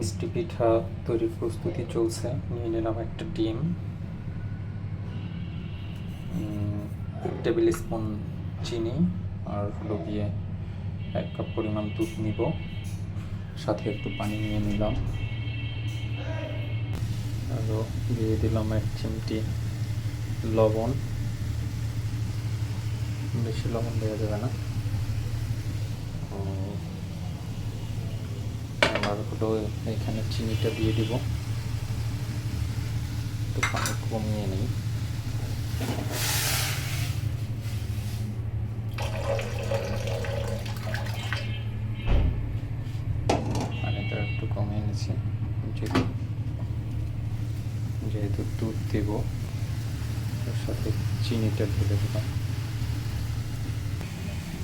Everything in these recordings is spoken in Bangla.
মিষ্টি পিঠা তৈরির প্রস্তুতি চলছে। নিয়ে নিলাম একটা ডিম, 1 টেবিল স্পুন চিনি, আর হলো গিয়ে 1 কাপ পরিমাণ দুধ নিব, সাথে একটু পানি নিয়ে নিলাম, আরও দিয়ে দিলাম 1 চিমটি লবণ। বেশি লবণ দেওয়া যাবে না। আর হলো এখানে চিনিটা দিয়ে দিব, একটু পানি কমিয়ে নিই। পানিটা একটু কমিয়ে নিচ্ছি, যেহেতু দুধ দেব তার সাথে চিনিটা ঢেলে দিলাম।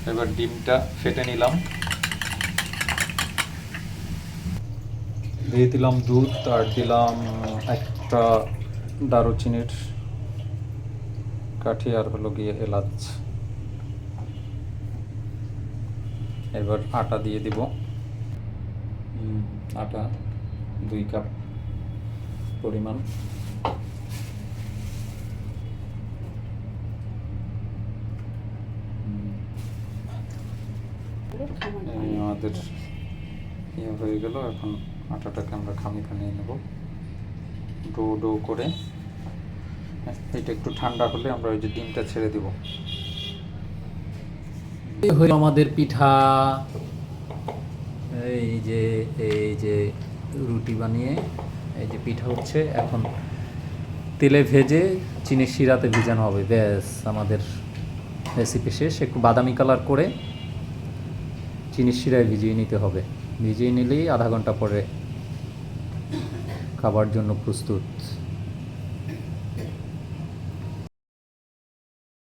এবার ডিমটা ফেটে নিলাম, দিয়ে দিলাম দুধ, আর দিলাম একটা দারুচিনির কাঠি, আর হলো গিয়ে এলাচ। এবার আটা দিয়ে দিব, আটা 2 কাপ পরিমাণ। আমাদের ইয়ে হয়ে গেল। এখন আটাটাকে আমরা খামি বানিয়ে নেব ডো ডো করে। এটা একটু ঠান্ডা হলে আমরা ওই যে ডিমটা ছেড়ে দেব। হয়ে আমাদের পিঠা, এই যে রুটি বানিয়ে এই যে পিঠা হচ্ছে। এখন তেলে ভেজে চিনির শিরাতে ভিজানো হবে। ব্যাস, আমাদের রেসিপি শেষ। একটু বাদামি কালার করে চিনির শিরায় ভিজিয়ে নিতে হবে। ভিজিয়ে নিলেই আধা ঘন্টা পরে খাবার জন্য প্রস্তুত।